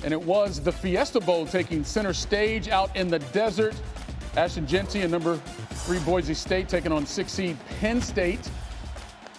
And it was the Fiesta Bowl taking center stage out in the desert. Ashton Jeanty and number 3 Boise State taking on 6 seed Penn State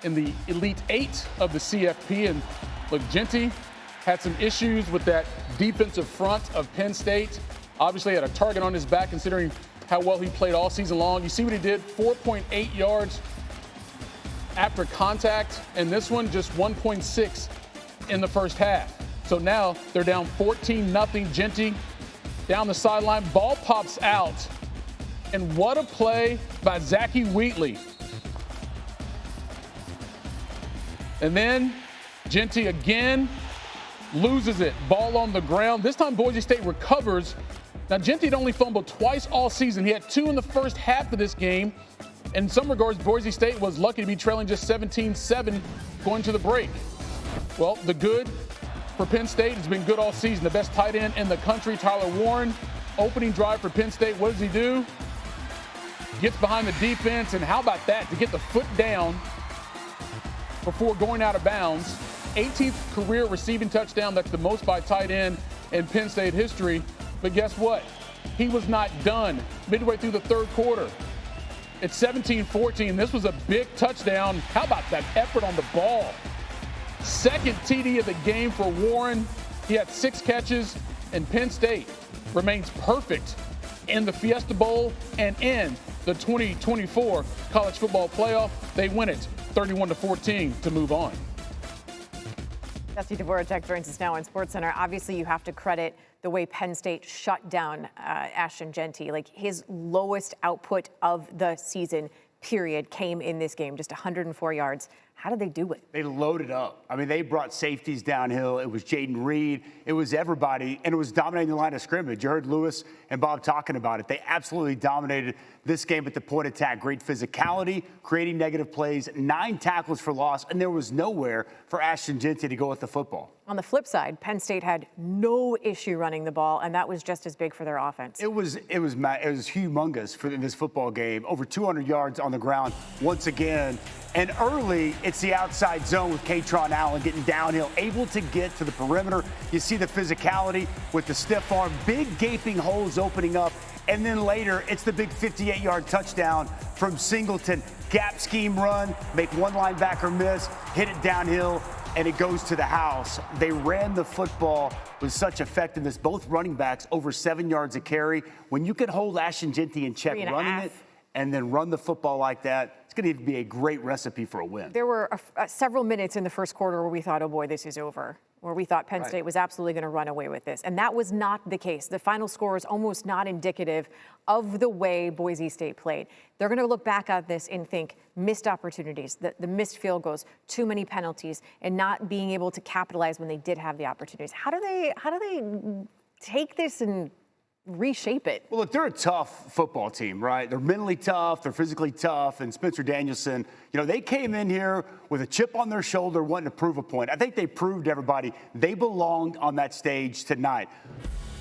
in the Elite 8 of the CFP. And look, Jeanty had some issues with that defensive front of Penn State. Obviously had a target on his back considering how well he played all season long. You see what he did, 4.8 yards after contact, and this one just 1.6 in the first half. So now they're down 14-0. Jeanty down the sideline, ball pops out, and what a play by Zachy Wheatley. And then Jeanty again loses it, ball on the ground. This time Boise State recovers. Now Jeanty had only fumbled twice all season. He had 2 in the first half of this game. In some regards, Boise State was lucky to be trailing just 17-7 going to the break. Well, the good for Penn State has been good all season. The best tight end in the country, Tyler Warren. Opening drive for Penn State, what does he do? Gets behind the defense, and how about that, to get the foot down before going out of bounds. 18th career receiving touchdown. That's the most by tight end in Penn State history. But guess what? He was not done midway through the third quarter. It's 17-14. This was a big touchdown. How about that effort on the ball? Second TD of the game for Warren. He had 6 catches, and Penn State remains perfect in the Fiesta Bowl and in the 2024 college football playoff. They win it 31-14 to move on. Dusty Dvoracek joins us now on SportsCenter. Obviously, you have to credit the way Penn State shut down Ashton Jeanty. Like, his lowest output of the season, period, came in this game, just 104 yards. How did they do it? They loaded up. I mean, they brought safeties downhill. It was Jaden Reed. It was everybody, and it was dominating the line of scrimmage. You heard Lewis and Bob talking about it. They absolutely dominated this game at the point of attack. Great physicality, creating negative plays, 9 tackles for loss, and there was nowhere for Ashton Jeanty to go with the football. On the flip side, Penn State had no issue running the ball, and that was just as big for their offense. It was humongous for this football game. Over 200 yards on the ground once again. And early, it's the outside zone with Katron Allen getting downhill, able to get to the perimeter. You see the physicality with the stiff arm, big gaping holes opening up. And then later, it's the big 58-yard touchdown from Singleton. Gap scheme run, make one linebacker miss, hit it downhill, and it goes to the house. They ran the football with such effectiveness. Both running backs over 7 yards a carry. When you can hold Ashton Jeanty in check running it and then run the football like that, it's going to be a great recipe for a win. There were several minutes in the first quarter where we thought, oh boy, this is over, where we thought Penn State was absolutely going to run away with this. And that was not the case. The final score is almost not indicative of the way Boise State played. They're going to look back at this and think missed opportunities, the missed field goals, too many penalties, and not being able to capitalize when they did have the opportunities. How do they take this and reshape it? Well, look, they're a tough football team, right? They're mentally tough, they're physically tough, and Spencer Danielson, they came in here with a chip on their shoulder wanting to prove a point. I think they proved to everybody they belonged on that stage tonight.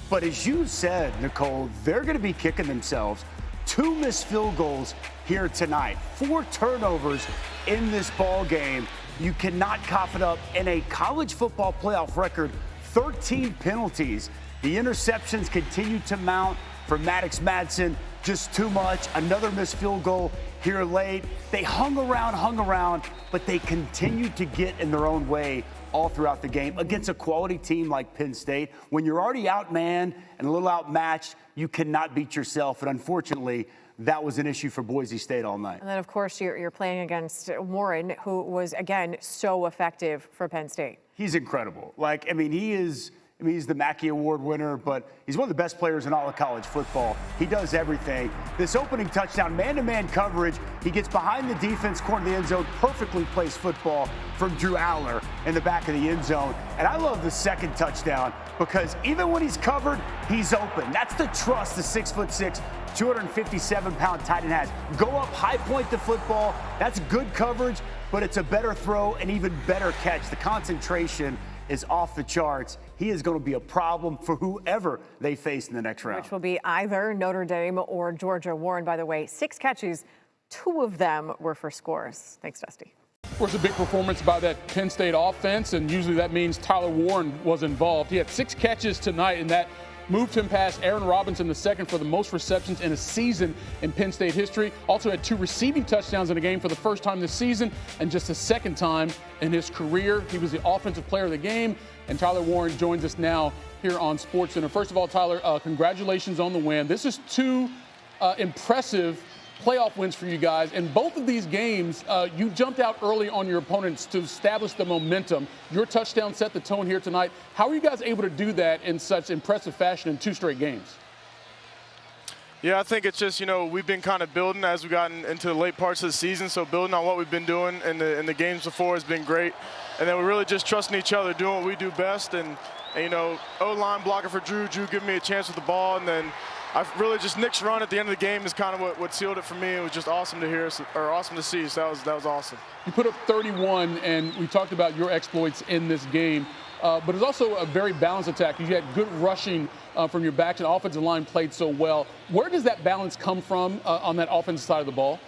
But as you said, Nicole, they're going to be kicking themselves. 2 missed field goals here tonight, 4 turnovers in this ball game. You cannot cough it up. In a college football playoff record, 13 penalties. The interceptions continue to mount for Maddox Madsen. Just too much. Another missed field goal here late. They hung around, but they continued to get in their own way all throughout the game against a quality team like Penn State. When you're already outmanned and a little outmatched, you cannot beat yourself. And unfortunately, that was an issue for Boise State all night. And then, of course, you're playing against Warren, who was, again, so effective for Penn State. He's incredible. He's the Mackey Award winner, but he's one of the best players in all of college football. He does everything. This opening touchdown, man-to-man coverage, he gets behind the defense, corner of the end zone, perfectly placed football from Drew Aller in the back of the end zone. And I love the second touchdown because even when he's covered, he's open. That's the trust the 6'6", 257-pound tight end has. Go up, high point the football. That's good coverage, but it's a better throw and even better catch. The concentration is off the charts. He is going to be a problem for whoever they face in the next round. Which will be either Notre Dame or Georgia. Warren, by the way, 6 catches, 2 of them were for scores. Thanks, Dusty. Of course, a big performance by that Penn State offense, and usually that means Tyler Warren was involved. He had 6 catches tonight, and that moved him past Aaron Robinson II for the most receptions in a season in Penn State history. Also had 2 receiving touchdowns in a game for the first time this season and just the second time in his career. He was the offensive player of the game, and Tyler Warren joins us now here on SportsCenter. First of all, Tyler, congratulations on the win. This is 2 impressive playoff wins for you guys. In both of these games, you jumped out early on your opponents to establish the momentum. Your touchdown set the tone here tonight. How are you guys able to do that in such impressive fashion in 2 straight games? Yeah, I think it's just, we've been kind of building as we've gotten into the late parts of the season. So building on what we've been doing in the games before has been great. And then we're really just trusting each other, doing what we do best. And O-line blocking for Drew giving me a chance with the ball. And then I've really just Nick's run at the end of the game is kind of what sealed it for me. It was just awesome to hear, or awesome to see. So that was awesome. You put up 31, and we talked about your exploits in this game. But it's also a very balanced attack. You had good rushing from your backs, and the offensive line played so well. Where does that balance come from on that offensive side of the ball?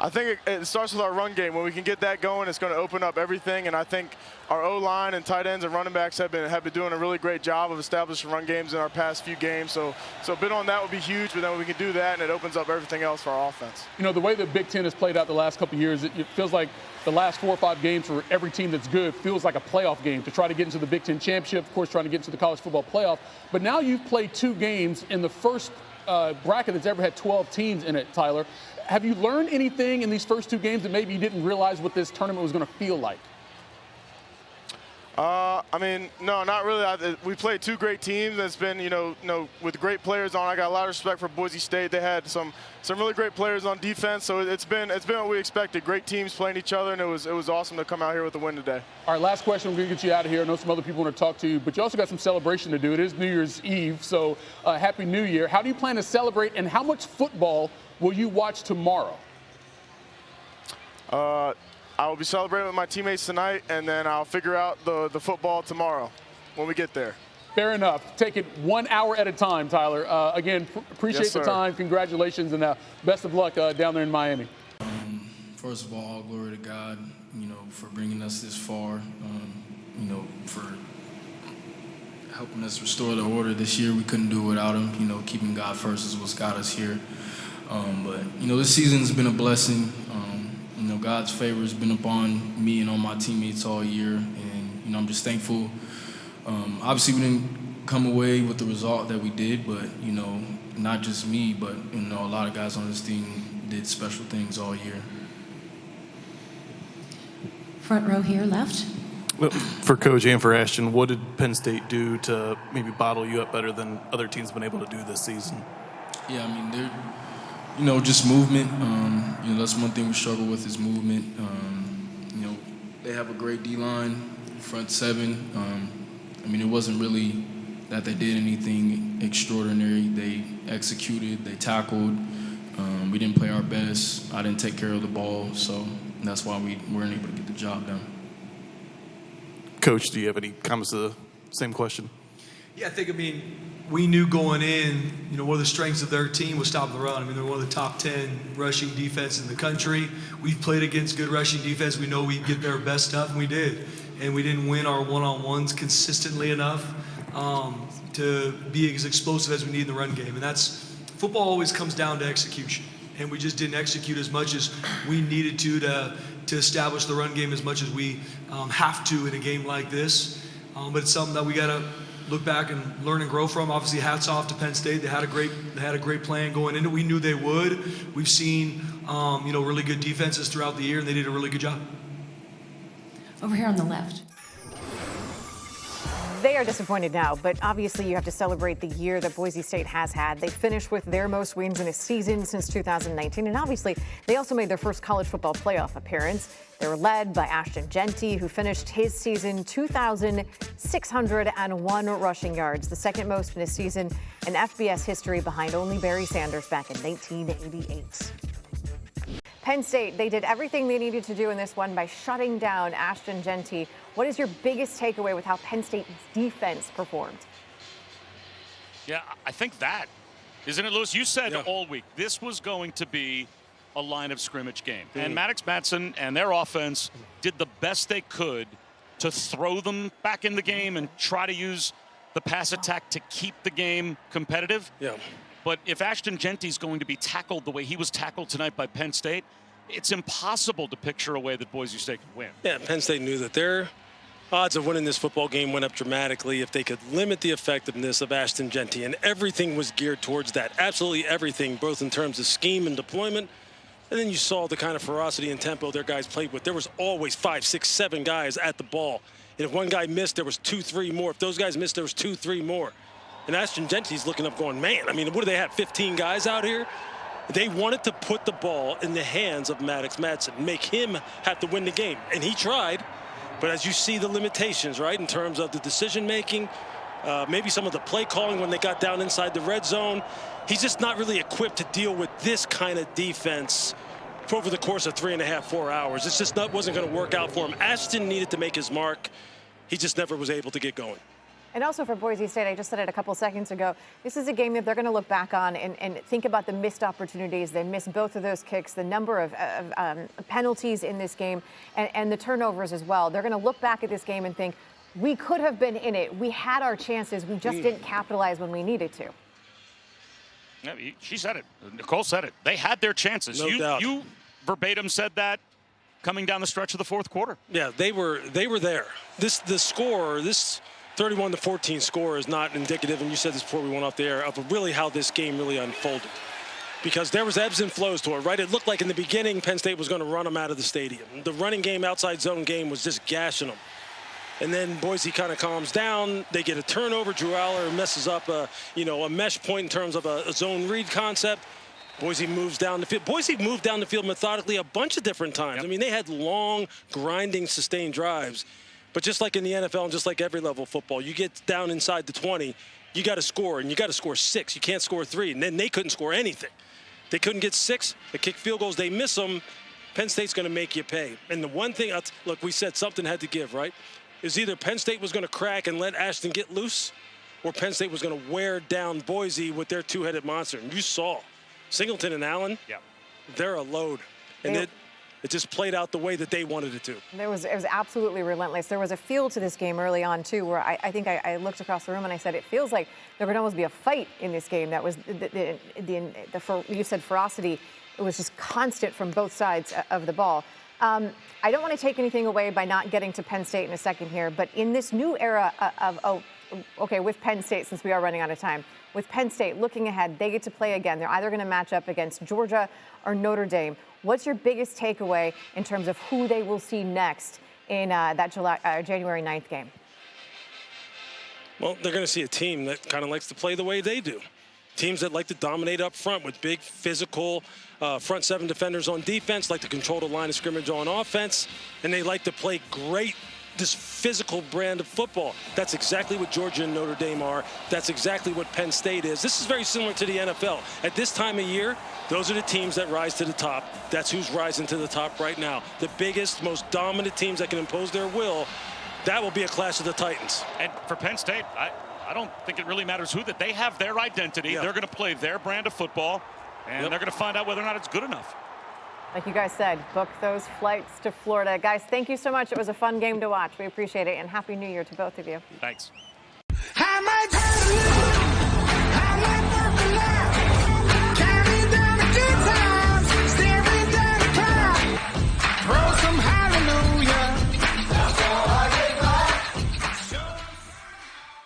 I think it starts with our run game. When we can get that going, it's going to open up everything. And I think our O-line and tight ends and running backs have been doing a really great job of establishing run games in our past few games. So a bit on that would be huge, but then we can do that, and it opens up everything else for our offense. The way the Big Ten has played out the last couple of years, it feels like the last 4 or 5 games for every team that's good feels like a playoff game to try to get into the Big Ten championship, of course, trying to get into the college football playoff. But now you've played 2 games in the first bracket that's ever had 12 teams in it, Tyler. Have you learned anything in these first 2 games that maybe you didn't realize what this tournament was going to feel like? No, not really. We played 2 great teams. It's been, with great players on. I got a lot of respect for Boise State. They had some really great players on defense. So it's been what we expected. Great teams playing each other, and it was awesome to come out here with a win today. All right, last question. We're going to get you out of here. I know some other people want to talk to you, but you also got some celebration to do. It is New Year's Eve, so Happy New Year. How do you plan to celebrate, and how much football will you watch tomorrow? I will be celebrating with my teammates tonight, and then I'll figure out the football tomorrow when we get there. Fair enough. Take it 1 hour at a time, Tyler. Again, appreciate the time. Congratulations, and best of luck down there in Miami. First of all glory to God, for bringing us this far, for helping us restore the order this year. We couldn't do it without him. Keeping God first is what's got us here. But this season's been a blessing. God's favor has been upon me and on my teammates all year, and I'm just thankful. Obviously, we didn't come away with the result that we did, but not just me, but a lot of guys on this team did special things all year. Front row here, left. Well, for Coach and for Ashton, what did Penn State do to maybe bottle you up better than other teams have been able to do this season? Yeah, they're, just movement. That's one thing we struggle with is movement. They have a great D-line, front 7. It wasn't really that they did anything extraordinary. They executed, they tackled. We didn't play our best. I didn't take care of the ball, so that's why we weren't able to get the job done. Coach, do you have any comments to the same question? Yeah, I think, we knew going in, one of the strengths of their team was stopping the run. They're one of the top 10 rushing defense in the country. We've played against good rushing defense. We know we'd get their best stuff, and we did. And we didn't win our one-on-ones consistently enough to be as explosive as we need in the run game. And football always comes down to execution. And we just didn't execute as much as we needed to establish the run game as much as we have to in a game like this. But it's something that we got to look back and learn and grow from. Obviously, hats off to Penn State. They had a great plan going into it. We knew they would. We've seen really good defenses throughout the year, and they did a really good job. Over here on the left. They are disappointed now, but obviously you have to celebrate the year that Boise State has had. They finished with their most wins in a season since 2019, and obviously they also made their first college football playoff appearance. They were led by Ashton Jeanty, who finished his season 2,601 rushing yards, the second most in a season in FBS history behind only Barry Sanders back in 1988. Penn State, they did everything they needed to do in this one by shutting down Ashton Jeanty. What is your biggest takeaway with how Penn State's defense performed? Yeah, I think that. Isn't it, Lewis? You said all week this was going to be a line of scrimmage game. And Maddox Madsen and their offense did the best they could to throw them back in the game and try to use the pass attack to keep the game competitive. Yeah. But if Ashton Jeanty is going to be tackled the way he was tackled tonight by Penn State, it's impossible to picture a way that Boise State could win. Yeah, Penn State knew that their odds of winning this football game went up dramatically if they could limit the effectiveness of Ashton Jeanty, and everything was geared towards that. Absolutely everything, both in terms of scheme and deployment. And then you saw the kind of ferocity and tempo their guys played with. There was always 5, 6, 7 guys at the ball. And if one guy missed, there was 2, 3 more. If those guys missed, there was 2, 3 more. And Ashton Jeanty's looking up going, man, I mean, what do they have, 15 guys out here? They wanted to put the ball in the hands of Maddox Madsen, make him have to win the game. And he tried. But as you see the limitations, right, in terms of the decision-making, maybe some of the play calling when they got down inside the red zone, he's just not really equipped to deal with this kind of defense for over the course of 3.5, 4 hours. It's just wasn't going to work out for him. Ashton needed to make his mark. He just never was able to get going. And also for Boise State, I just said it a couple seconds ago, this is a game that they're going to look back on and think about the missed opportunities. They missed both of those kicks, the number of penalties in this game, and the turnovers as well. They're going to look back at this game and think, we could have been in it. We had our chances. We just didn't capitalize when we needed to. Yeah, she said it. Nicole said it. They had their chances. No doubt. You verbatim said that coming down the stretch of the fourth quarter. Yeah, they were there. The score, this 31-14 score is not indicative, and you said this before we went off the air, of really how this game really unfolded. Because there was ebbs and flows to it, right? It looked like in the beginning Penn State was going to run them out of the stadium. The running game, outside zone game was just gashing them. And then Boise kind of calms down. They get a turnover. Drew Aller messes up a mesh point in terms of a zone read concept. Boise moves down the field. Boise moved down the field methodically a bunch of different times. Yep. I mean, they had long, grinding, sustained drives. But just like in the NFL and just like every level of football, you get down inside the 20, you got to score, and you got to score 6. You can't score 3. And then they couldn't score anything. They couldn't get 6. They kick field goals. They miss them. Penn State's going to make you pay. And the one thing, look, we said something had to give, right? Is either Penn State was going to crack and let Ashton get loose, or Penn State was going to wear down Boise with their two-headed monster. And you saw Singleton and Allen, they're a load. And it just played out the way that they wanted it to. It was absolutely relentless. There was a feel to this game early on, too, where I think I looked across the room and I said, it feels like there would almost be a fight in this game. That was, you said ferocity. It was just constant from both sides of the ball. I don't want to take anything away by not getting to Penn State in a second here, but in this new era with Penn State, since we are running out of time, with Penn State looking ahead, they get to play again. They're either going to match up against Georgia or Notre Dame. What's your biggest takeaway in terms of who they will see next in that January 9th game? Well, they're going to see a team that kind of likes to play the way they do. Teams that like to dominate up front with big, physical front 7 defenders on defense, like to control the line of scrimmage on offense, and they like to play great, this physical brand of football. That's exactly what Georgia and Notre Dame are. That's exactly what Penn State is. This is very similar to the NFL. At this time of year, those are the teams that rise to the top. That's who's rising to the top right now. The biggest, most dominant teams that can impose their will, that will be a clash of the Titans. And for Penn State, I don't think it really matters who that. They have their identity. They're going to play their brand of football, and they're going to find out whether or not it's good enough. Like you guys said, book those flights to Florida. Guys, thank you so much. It was a fun game to watch. We appreciate it, and Happy New Year to both of you. Thanks.